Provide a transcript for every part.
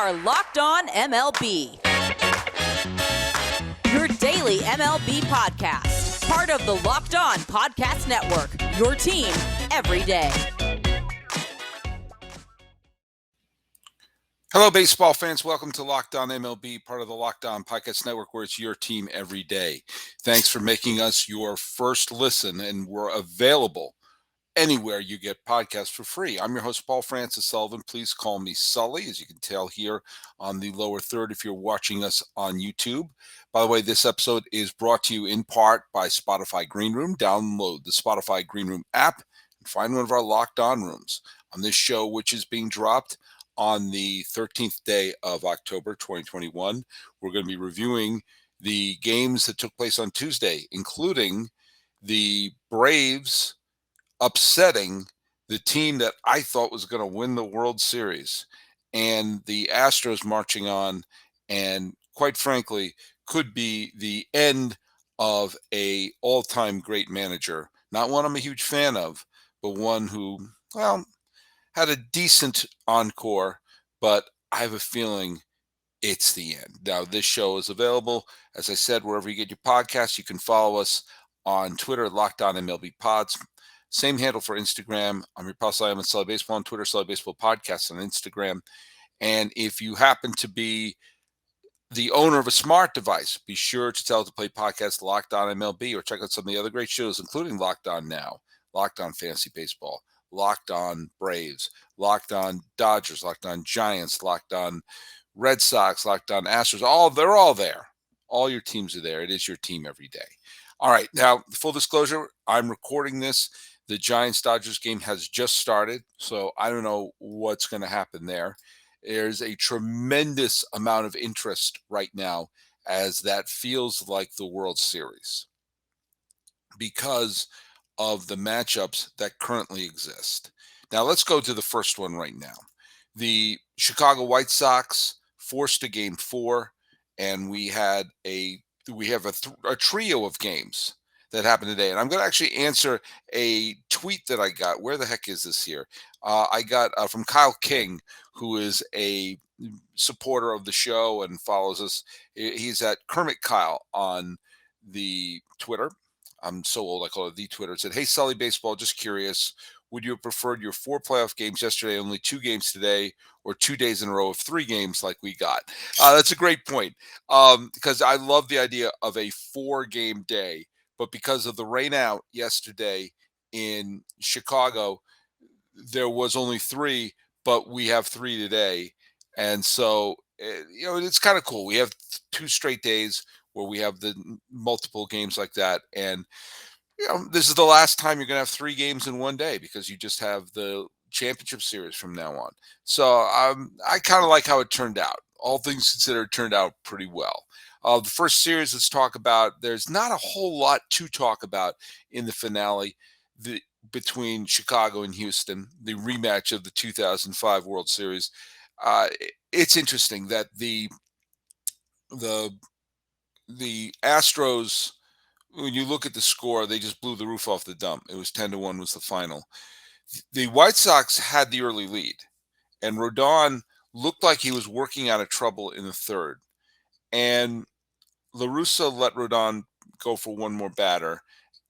are Locked On MLB, your daily MLB podcast. Part of the Locked On Podcast Network, your team every day. Hello, baseball fans. Welcome to Locked On MLB, part of the Locked On Podcast Network, where it's your team every day. Thanks for making us your first listen, and we're available anywhere you get podcasts for free. I'm your host, Paul Francis Sullivan. Please call me Sully, as you can tell here on the lower third if you're watching us on YouTube. By the way, this episode is brought to you in part by Spotify Green Room. Download the Spotify Green Room app and find one of our Locked On rooms. On this show, which is being dropped on the 13th day of October 2021, we're going to be reviewing the games that took place on Tuesday, including the Braves upsetting the team that I thought was going to win the World Series, and the Astros marching on, and quite frankly, could be the end of a all-time great manager. Not one I'm a huge fan of, but one who, well, had a decent encore, but I have a feeling it's the end. Now, this show is available, as I said, wherever you get your podcasts. You can follow us on Twitter, Locked On MLB Pods. Same handle for Instagram. I'm your pal Sully. I'm at Sully Baseball on Twitter, Sully Baseball Podcast on Instagram. And if you happen to be the owner of a smart device, be sure to tell it to play podcast Locked On MLB, or check out some of the other great shows, including Locked On Now, Locked On Fantasy Baseball, Locked On Braves, Locked On Dodgers, Locked On Giants, Locked On Red Sox, Locked On Astros. They're all there. All your teams are there. It is your team every day. All right. Now, full disclosure, I'm recording this. The Giants-Dodgers game has just started, so I don't know what's going to happen there. There's a tremendous amount of interest right now, as that feels like the World Series, because of the matchups that currently exist. Now, let's go to the first one right now. The Chicago White Sox forced a Game 4, and we have a trio of games that happened today. And I'm going to actually answer a tweet that I got. Where the heck is this here? I got from Kyle King, who is a supporter of the show and follows us. He's at Kermit Kyle on the Twitter. I'm so old, I call it the Twitter. It said, "Hey, Sully Baseball, just curious. Would you have preferred your 4 playoff games yesterday, only 2 games today, or 2 days in a row of 3 games like we got?" That's a great point, because I love the idea of a 4-game day. But because of the rain out yesterday in Chicago, there was only 3, but we have 3 today. And so, it's kind of cool. We have 2 straight days where we have the multiple games like that. And, this is the last time you're going to have 3 games in one day, because you just have the championship series from now on. So I kind of like how it turned out. All things considered, it turned out pretty well. The first series, let's talk about. There's not a whole lot to talk about in the finale between Chicago and Houston, the rematch of the 2005 World Series. It's interesting that the Astros, when you look at the score, they just blew the roof off the dump. It was 10-1 was the final. The White Sox had the early lead, and Rodon looked like he was working out of trouble in the third. And La Russa let Rodon go for one more batter,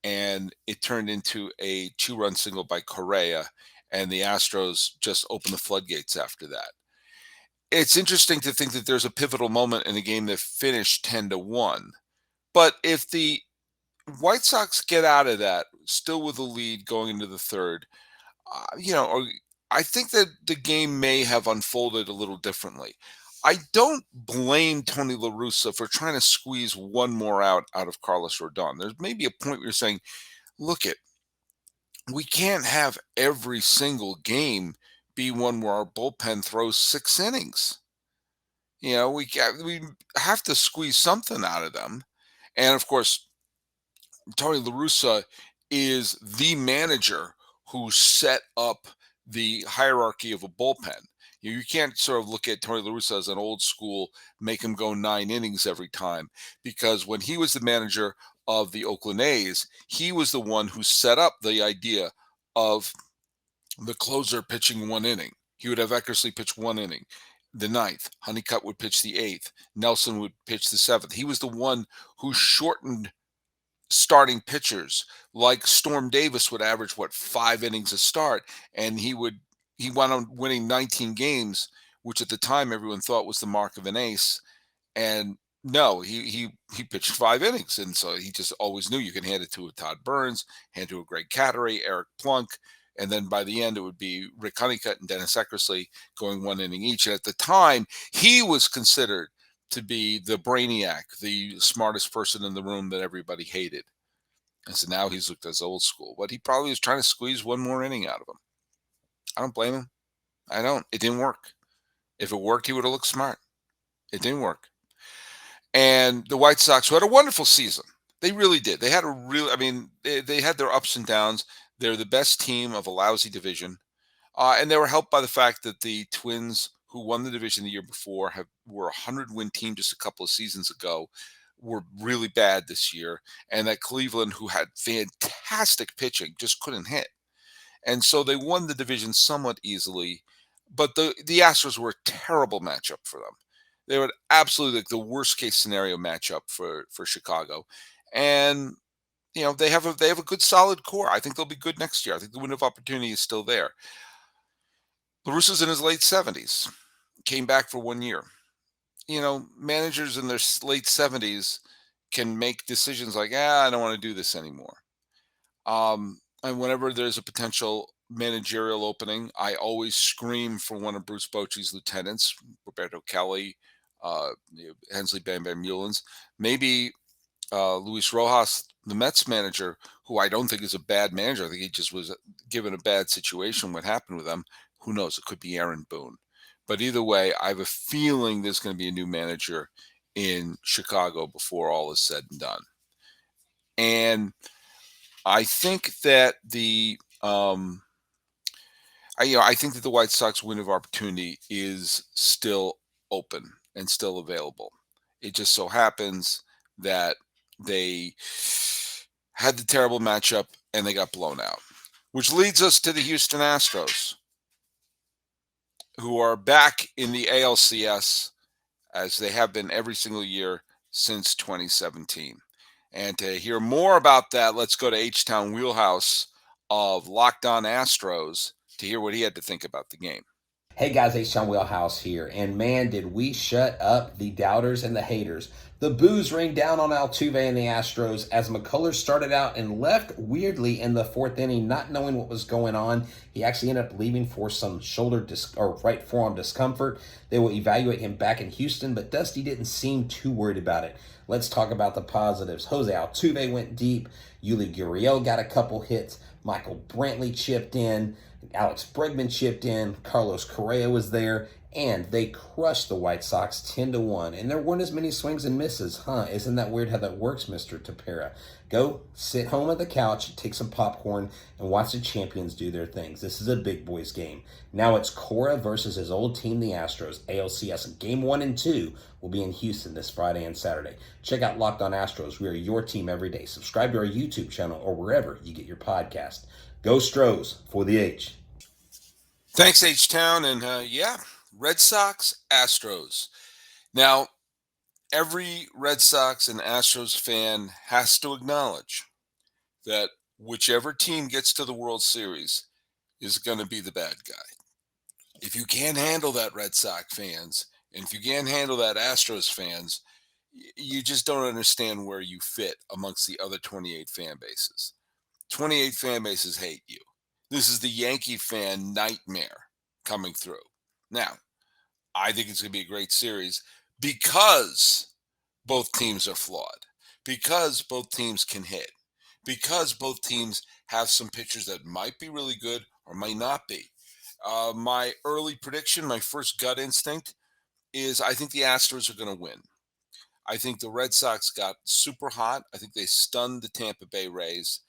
and it turned into a 2-run single by Correa, and the Astros just opened the floodgates after that. It's interesting to think that there's a pivotal moment in a game that finished 10-1. But if the White Sox get out of that still with a lead going into the third, I think that the game may have unfolded a little differently. I don't blame Tony La Russa for trying to squeeze one more out of Carlos Rodon. There's maybe a point where you're saying, look, we can't have every single game be one where our bullpen throws 6 innings. We have to squeeze something out of them. And of course, Tony La Russa is the manager who set up the hierarchy of a bullpen. You can't sort of look at Tony La Russa as an old school, make him go 9 innings every time, because when he was the manager of the Oakland A's, he was the one who set up the idea of the closer pitching 1 inning. He would have Eckersley pitch 1 inning. the ninth. Honeycutt would pitch the eighth. Nelson would pitch the seventh. He was the one who shortened starting pitchers. Like Storm Davis would average 5 innings a start, and he went on winning 19 games, which at the time everyone thought was the mark of an ace. And no, he pitched 5 innings, and so he just always knew you can hand it to a Todd Burns, hand it to a Greg Cattery, Eric Plunk, and then by the end it would be Rick Honeycutt and Dennis Eckersley going 1 inning each. And at the time, he was considered to be the brainiac, the smartest person in the room that everybody hated. And so now he's looked as old school, but he probably was trying to squeeze one more inning out of him. I don't blame him. I don't. It didn't work. If it worked, he would have looked smart. It didn't work. And the White Sox, who had a wonderful season, they really did. They had they had their ups and downs. They're the best team of a lousy division. And they were helped by the fact that the Twins, who won the division the year before, were a 100-win team just a couple of seasons ago, were really bad this year. And that Cleveland, who had fantastic pitching, just couldn't hit. And so they won the division somewhat easily. But the Astros were a terrible matchup for them. They were absolutely like the worst case scenario matchup for Chicago. And they have a good solid core. I think they'll be good next year. I think the window of opportunity is still there. La Russa's in his late 70s, came back for 1 year. Managers in their late 70s can make decisions like, I don't want to do this anymore. And whenever there's a potential managerial opening, I always scream for one of Bruce Bochy's lieutenants, Roberto Kelly, Hensley Bam Bam Mullins, maybe Luis Rojas, the Mets manager, who I don't think is a bad manager. I think he just was given a bad situation. What happened with them? Who knows? It could be Aaron Boone. But either way, I have a feeling there's going to be a new manager in Chicago before all is said and done. And I think that I think that the White Sox window of opportunity is still open and still available. It just so happens that they had the terrible matchup and they got blown out, which leads us to the Houston Astros, who are back in the ALCS as they have been every single year since 2017. And to hear more about that, let's go to H-Town Wheelhouse of Locked On Astros to hear what he had to think about the game. Hey guys, H-Town Wheelhouse here, and man, did we shut up the doubters and the haters. The boos rained down on Altuve and the Astros as McCullers started out and left weirdly in the fourth inning, not knowing what was going on. He actually ended up leaving for some right forearm discomfort. They will evaluate him back in Houston, but Dusty didn't seem too worried about it. Let's talk about the positives. Jose Altuve went deep. Yuli Gurriel got a couple hits. Michael Brantley chipped in. Alex Bregman chipped in. Carlos Correa was there. And they crushed the White Sox 10-1. And there weren't as many swings and misses. Isn't that weird how that works, Mr. Tapera? Go sit home at the couch, take some popcorn, and watch the champions do their things. This is a big boys game. Now it's Cora versus his old team, the Astros. ALCS Game 1 and 2 will be in Houston this Friday and Saturday. Check out Locked On Astros. We are your team every day. Subscribe to our YouTube channel or wherever you get your podcast. Go Stros for the H. Thanks, H-Town. And Red Sox, Astros. Now, every Red Sox and Astros fan has to acknowledge that whichever team gets to the World Series is going to be the bad guy. If you can't handle that, Red Sox fans, and if you can't handle that, Astros fans, you just don't understand where you fit amongst the other 28 fan bases. 28 fan bases hate you. This is the Yankee fan nightmare coming through. Now, I think it's going to be a great series because both teams are flawed, because both teams can hit, because both teams have some pitchers that might be really good or might not be. My early prediction, my first gut instinct is I think the Astros are going to win. I think the Red Sox got super hot. I think they stunned the Tampa Bay Rays.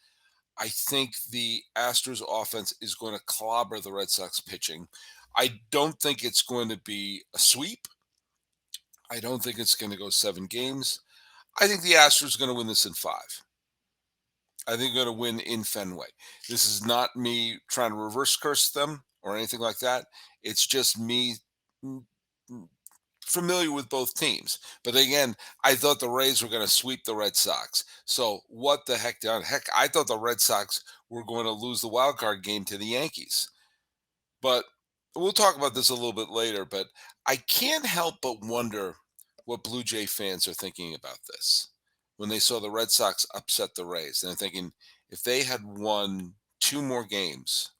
I think the Astros offense is going to clobber the Red Sox pitching. I don't think it's going to be a sweep. I don't think it's going to go 7 games. I think the Astros are going to win this in 5. I think they're going to win in Fenway. This is not me trying to reverse curse them or anything like that. It's just me familiar with both teams. But again, I thought the Rays were going to sweep the Red Sox. So what the heck, Don? Heck, I thought the Red Sox were going to lose the wild card game to the Yankees. But we'll talk about this a little bit later. But I can't help but wonder what Blue Jay fans are thinking about this when they saw the Red Sox upset the Rays. And they're thinking, if they had won 2 more games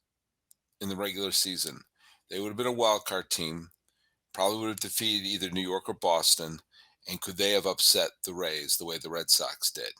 in the regular season, they would have been a wild card team, probably would have defeated either New York or Boston. And could they have upset the Rays the way the Red Sox did?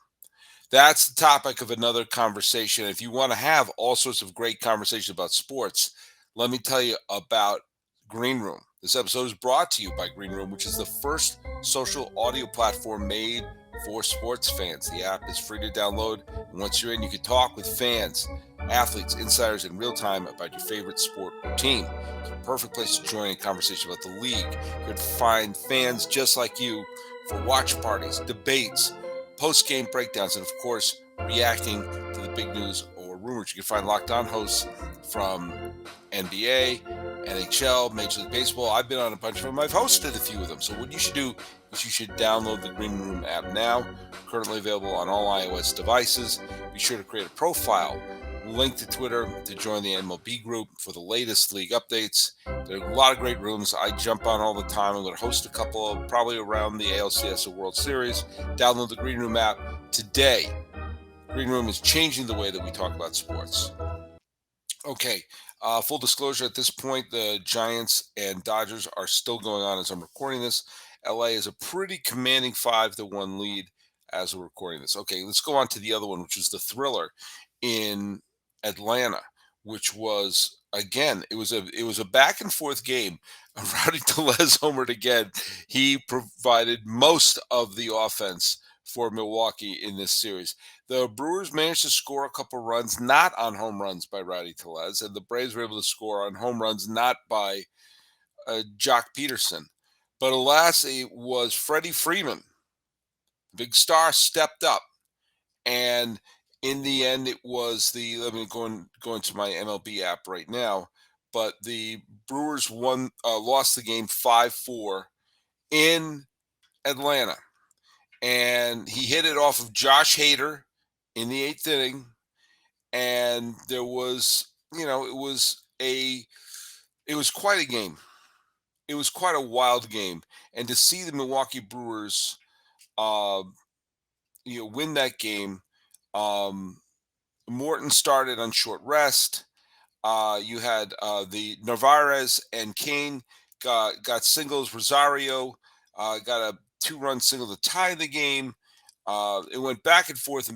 That's the topic of another conversation. If you want to have all sorts of great conversations about sports, let me tell you about Green Room. This episode is brought to you by Green Room, which is the first social audio platform made for sports fans. The app is free to download, and once you're in, you can talk with fans, athletes, insiders in real time about your favorite sport or team. It's a perfect place to join a conversation about the league. You could find fans just like you for watch parties, debates, post-game breakdowns, and of course, reacting to the big news or rumors. You can find Locked On hosts from NBA, NHL, Major League Baseball. I've been on a bunch of them. I've hosted a few of them. So what you should do is you should download the Green Room app now. Currently available on all iOS devices. Be sure to create a profile, link to Twitter to join the MLB group for the latest league updates. There are a lot of great rooms. I jump on all the time. I'm going to host a couple of probably around the ALCS or World Series. Download the Green Room app today. Green Room is changing the way that we talk about sports. Okay, full disclosure, at this point, the Giants and Dodgers are still going on as I'm recording this. LA is a pretty commanding 5-1 lead as we're recording this. Okay, let's go on to the other one, which is the thriller in Atlanta, which was, again, it was a back and forth game. Rowdy Tellez homered again. He provided most of the offense for Milwaukee in this series. The Brewers managed to score a couple runs, not on home runs by Rowdy Tellez, and the Braves were able to score on home runs, not by Jock Peterson. But alas, it was Freddie Freeman. Big star stepped up, and in the end, it was let me go into my MLB app right now, but the Brewers lost the game 5-4 in Atlanta. And he hit it off of Josh Hader in the 8th inning. And there was, it was quite a game. It was quite a wild game. And to see the Milwaukee Brewers, win that game, Morton started on short rest. You had the Narvaez and Kane got singles. Rosario got a 2-run single to tie the game. It went back and forth,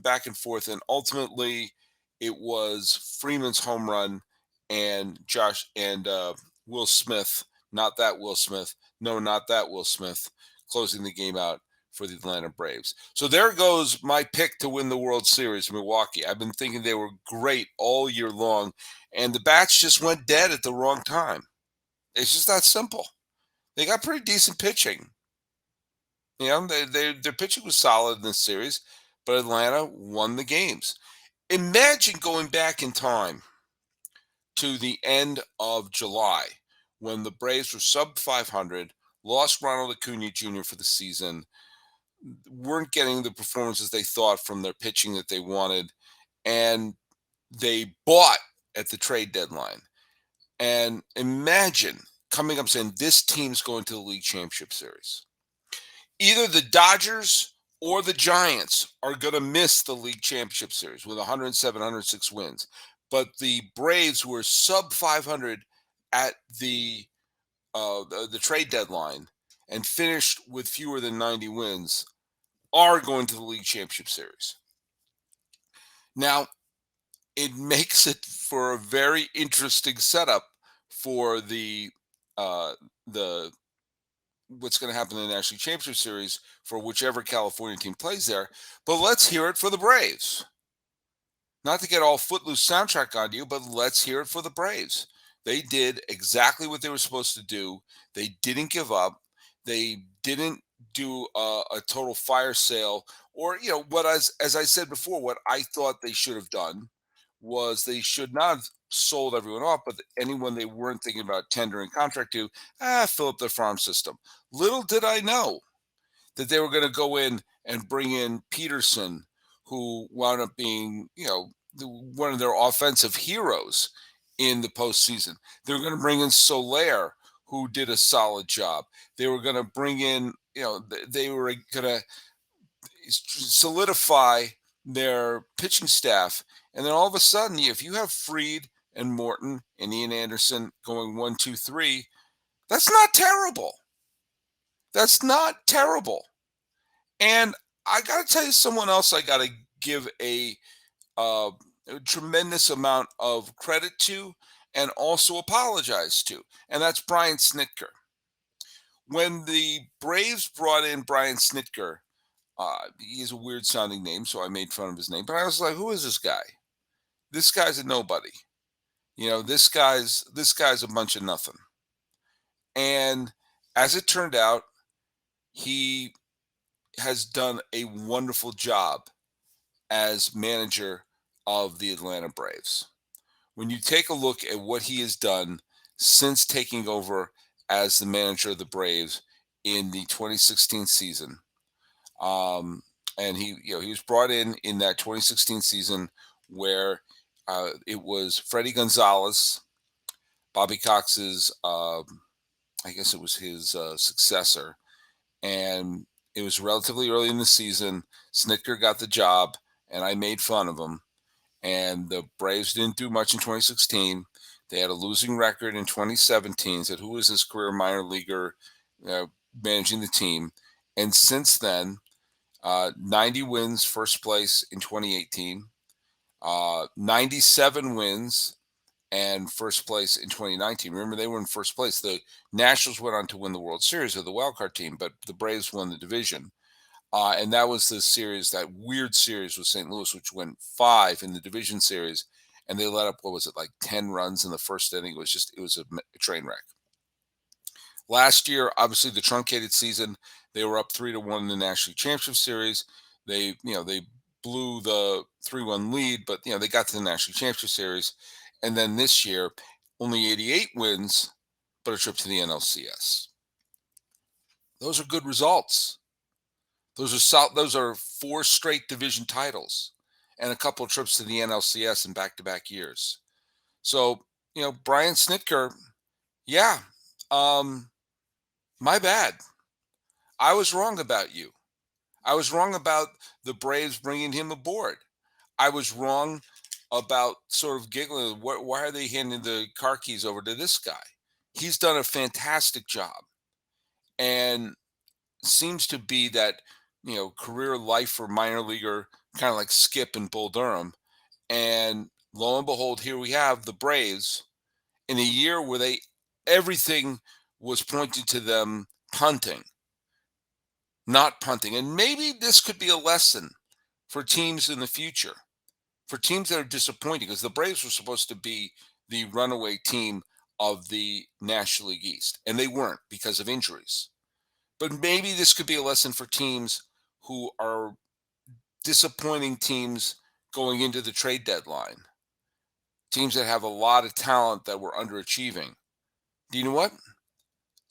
and ultimately it was Freeman's home run and Will Smith, not that Will Smith, closing the game out for the Atlanta Braves. So there goes my pick to win the World Series, Milwaukee. I've been thinking they were great all year long, and the bats just went dead at the wrong time. It's just that simple. They got pretty decent pitching. Their pitching was solid in this series, but Atlanta won the games. Imagine going back in time to the end of July when the Braves were sub 500, lost Ronald Acuna Jr. for the season, weren't getting the performances they thought from their pitching that they wanted, and they bought at the trade deadline. And imagine coming up saying this team's going to the League Championship Series. Either the Dodgers or the Giants are going to miss the League Championship Series with 107, 106 wins. But the Braves, who are sub 500 at the trade deadline and finished with fewer than 90 wins, are going to the League Championship Series. Now, it makes it for a very interesting setup for the what's going to happen in the National Championship Series for whichever California team plays there. But let's hear it for the Braves. Not to get all Footloose soundtrack on you, but let's hear it for the Braves. They did exactly what they were supposed to do. They didn't give up. They didn't do a total fire sale, or what, as I said before, what I thought they should have done was they should not have sold everyone off, but anyone they weren't thinking about tendering contract to, fill up their farm system. Little did I know that they were going to go in and bring in Peterson, who wound up being, one of their offensive heroes in the postseason. They were going to bring in Soler, who did a solid job. They were going to bring in, they were going to solidify their pitching staff. And then all of a sudden, if you have Fried and Morton and Ian Anderson going 1, 2, 3, that's not terrible. That's not terrible. And I got to tell you, someone else I got to give a tremendous amount of credit to and also apologize to, and that's Brian Snitker. When the Braves brought in Brian Snitker, he has a weird sounding name, so I made fun of his name, but I was like, who is this guy? This guy's a nobody. This guy's a bunch of nothing. And as it turned out, he has done a wonderful job as manager of the Atlanta Braves. When you take a look at what he has done since taking over as the manager of the Braves in the 2016 season, and he was brought in that 2016 season where it was Freddie Gonzalez, Bobby Cox's, I guess it was his successor, and it was relatively early in the season. Snitker got the job, and I made fun of him. And the Braves didn't do much in 2016. They had a losing record in 2017. Said, who is this career minor leaguer managing the team? And since then, 90 wins, first place in 2018. 97 wins and first place in 2019. Remember, they were in first place. The Nationals went on to win the World Series of the wildcard team, but the Braves won the division. And that was the series, that weird series with St. Louis, which went 5 in the division series. And they let up, 10 runs in the first inning. It was a train wreck. Last year, obviously the truncated season, they were up 3-1 in the National League Championship Series. They blew the 3-1 lead, but they got to the National League Championship Series. And then this year, only 88 wins, but a trip to the NLCS. Those are good results. Those are 4 straight division titles and a couple of trips to the NLCS in back-to-back years. So, Brian Snitker, my bad. I was wrong about you. I was wrong about the Braves bringing him aboard. I was wrong about sort of giggling. Why are they handing the car keys over to this guy? He's done a fantastic job and seems to be that, career life for minor leaguer, kind of like Skip and Bull Durham. And lo and behold, here we have the Braves in a year where everything was pointing to them not punting. And maybe this could be a lesson for teams in the future, for teams that are disappointing, because the Braves were supposed to be the runaway team of the National League East, and they weren't because of injuries. But maybe this could be a lesson for teams who are disappointing teams going into the trade deadline, teams that have a lot of talent that were underachieving. Do you know what?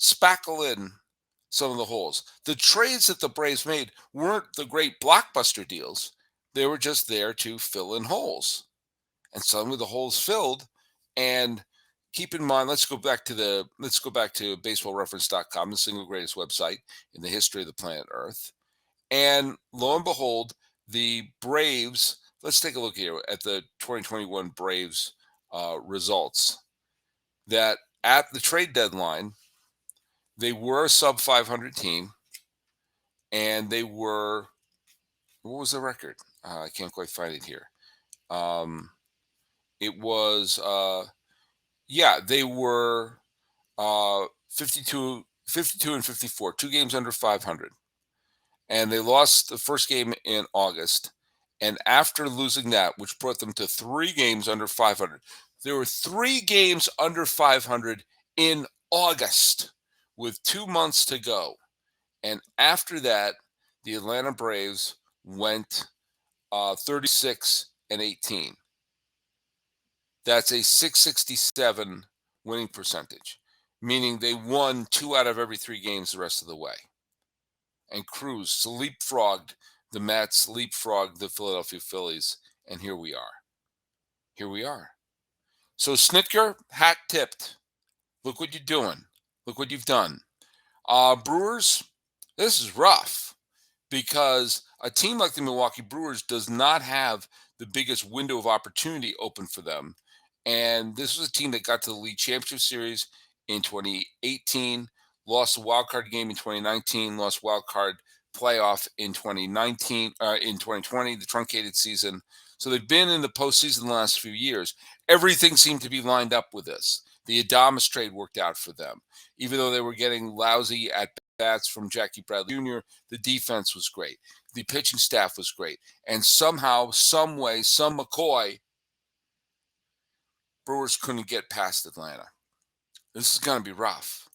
Spackle in some of the holes. The trades that the Braves made weren't the great blockbuster deals. They were just there to fill in holes. And the holes filled. And keep in mind, let's go back to baseballreference.com, the single greatest website in the history of the planet Earth. And lo and behold, the Braves, let's take a look here at the 2021 Braves results. That at the trade deadline, they were a sub 500 team, and they were, what was the record? I can't quite find it here. It was, they were 52 and 54, 2 games under 500. And they lost the first game in August. And after losing that, which brought them to 3 games under 500, there were 3 games under 500 in August with 2 months to go. And after that, the Atlanta Braves went 36 and 18. That's a 667 winning percentage, meaning they won 2 out of every 3 games the rest of the way. And Cruz leapfrogged the Mets, leapfrogged the Philadelphia Phillies, and here we are. Here we are. So Snitker, hat tipped. Look what you're doing. Look what you've done. Brewers, this is rough because a team like the Milwaukee Brewers does not have the biggest window of opportunity open for them. And this was a team that got to the League Championship Series in 2018, lost the wild card game in 2019, lost wild card playoff in 2020, the truncated season. So they've been in the postseason the last few years. Everything seemed to be lined up with this. The Adames trade worked out for them. Even though they were getting lousy at bats from Jackie Bradley Jr., the defense was great. The pitching staff was great. And somehow, some way, some McCoy, Brewers couldn't get past Atlanta. This is going to be rough.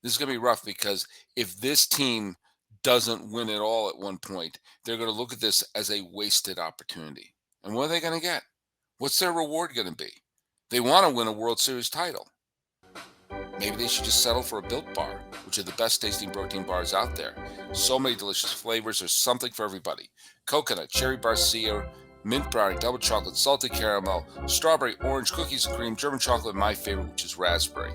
This is going to be rough because if this team doesn't win it all at one point, they're going to look at this as a wasted opportunity. And what are they going to get? What's their reward going to be? They want to win a World Series title. Maybe they should just settle for a Built Bar, which are the best tasting protein bars out there. So many delicious flavors. There's something for everybody. Coconut, cherry barcia, mint brownie, double chocolate, salted caramel, strawberry, orange, cookies and cream, German chocolate, and my favorite, which is raspberry.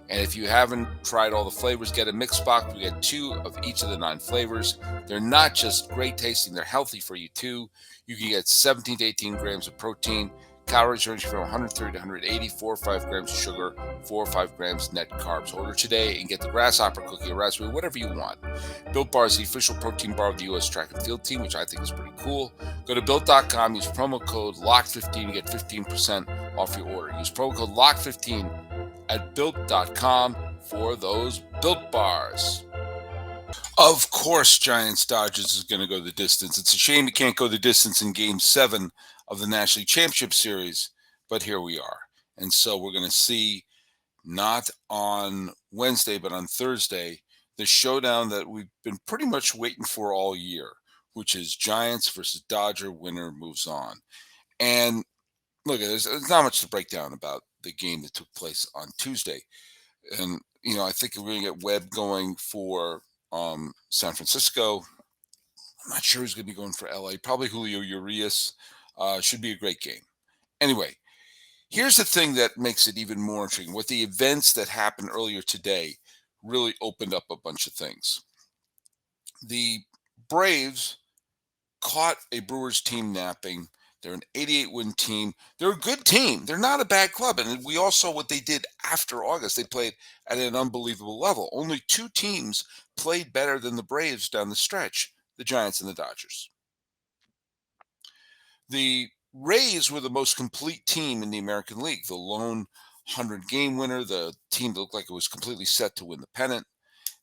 And if you haven't tried all the flavors, get a mix box. We get 2 of each of the 9 flavors. They're not just great tasting, they're healthy for you too. You can get 17 to 18 grams of protein. Calories range from 130 to 180, 4 or 5 grams of sugar, 4 or 5 grams net carbs. Order today and get the grasshopper cookie or raspberry, whatever you want. Built Bar is the official protein bar of the U.S. track and field team, which I think is pretty cool. Go to Built.com, use promo code LOCK15 to get 15% off your order. Use promo code LOCK15 at Built.com for those Built Bars. Of course, Giants Dodgers is going to go the distance. It's a shame it can't go the distance in Game 7 of the National League Championship Series, but here we are. And so we're going to see, not on Wednesday, but on Thursday, the showdown that we've been pretty much waiting for all year, which is Giants versus Dodger. Winner moves on. And look, there's not much to break down about the game that took place on Tuesday. And, I think we're going to get Webb going for San Francisco. I'm not sure who's going to be going for LA. Probably Julio Urias. Should be a great game. Anyway, here's the thing that makes it even more intriguing. What the events that happened earlier today really opened up a bunch of things. The Braves caught a Brewers team napping. They're an 88-win team. They're a good team. They're not a bad club. And we all saw what they did after August. They played at an unbelievable level. Only 2 teams played better than the Braves down the stretch, the Giants and the Dodgers. The Rays were the most complete team in the American League, the lone 100-game winner, the team that looked like it was completely set to win the pennant.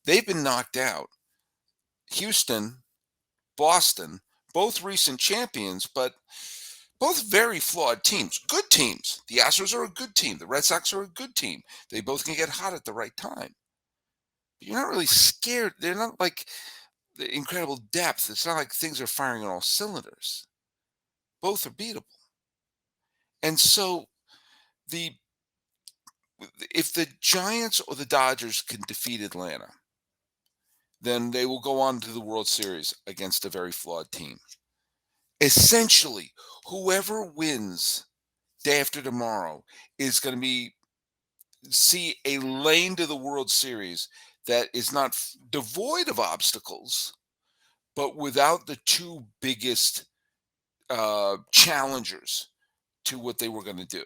They've been knocked out. Houston, Boston, both recent champions, but both very flawed teams. Good teams. The Astros are a good team. The Red Sox are a good team. They both can get hot at the right time. But you're not really scared. They're not like the incredible depth. It's not like things are firing on all cylinders. Both are beatable. And so if the Giants or the Dodgers can defeat Atlanta, then they will go on to the World Series against a very flawed team. Essentially, whoever wins day after tomorrow is going to see a lane to the World Series that is not devoid of obstacles, but without the 2 biggest challengers to what they were going to do.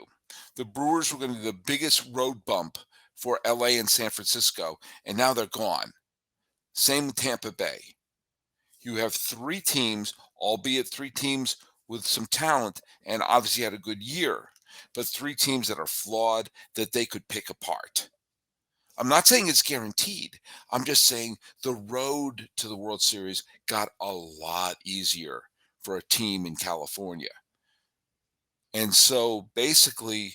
The Brewers were going to be the biggest road bump for LA and San Francisco, and now they're gone. Same with Tampa Bay. You have 3 teams, albeit 3 teams with some talent and obviously had a good year, but 3 teams that are flawed that they could pick apart. I'm not saying it's guaranteed. I'm just saying the road to the World Series got a lot easier for a team in California. And so basically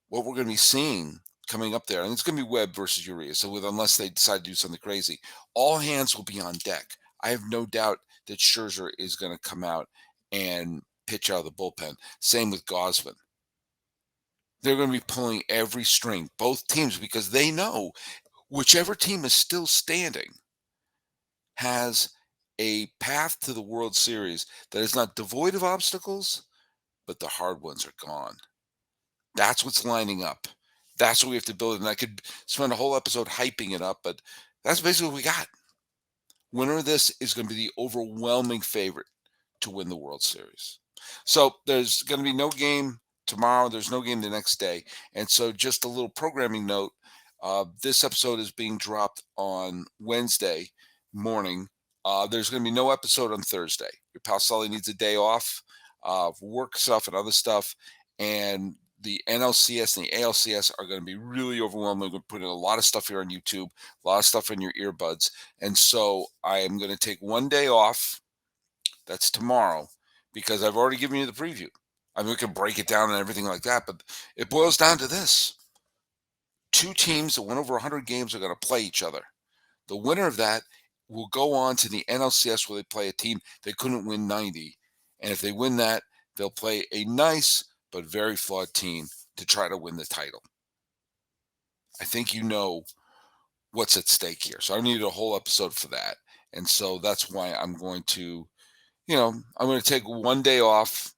what we're going to be seeing coming up there, and it's going to be Webb versus Urias. So unless they decide to do something crazy, all hands will be on deck. I have no doubt that Scherzer is going to come out and pitch out of the bullpen. Same with Gosman. They're going to be pulling every string, both teams, because they know whichever team is still standing has a path to the World Series that is not devoid of obstacles, but the hard ones are gone. That's what's lining up. That's what we have to build. And I could spend a whole episode hyping it up, but that's basically what we got. Winner of this is going to be the overwhelming favorite to win the World Series. So there's going to be no game tomorrow. There's no game the next day. And so just a little programming note. This episode is being dropped on Wednesday morning. There's going to be no episode on Thursday. Your pal Sully needs a day off, work stuff and other stuff. And the NLCS and the ALCS are going to be really overwhelming. We're going to put in a lot of stuff here on YouTube, a lot of stuff in your earbuds. And so I am going to take one day off. That's tomorrow, because I've already given you the preview. I mean, we can break it down and everything like that, but it boils down to this. Two teams that win over 100 games are going to play each other. The winner of that will go on to the NLCS, where they play a team they couldn't win 90. And if they win that, they'll play a nice but very flawed team to try to win the title. I think you know what's at stake here. So I needed a whole episode for that. And so that's why I'm going to, I'm going to take one day off,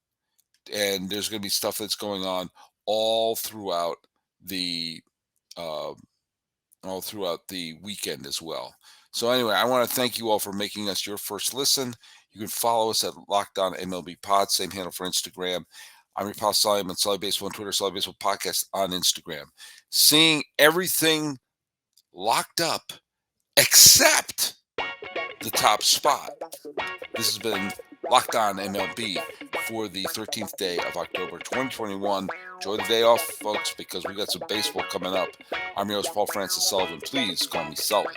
and there's going to be stuff that's going on all throughout the weekend as well. So anyway, I want to thank you all for making us your first listen. You can follow us at Locked On MLB Pod, same handle for Instagram. I'm your pal Sully. I'm on Sully Baseball on Twitter, Sully Baseball Podcast on Instagram. Seeing everything locked up except the top spot. This has been Locked On MLB for the 13th day of October 2021. Enjoy the day off, folks, because we got some baseball coming up. I'm your host, Paul Francis Sullivan. Please call me Sully.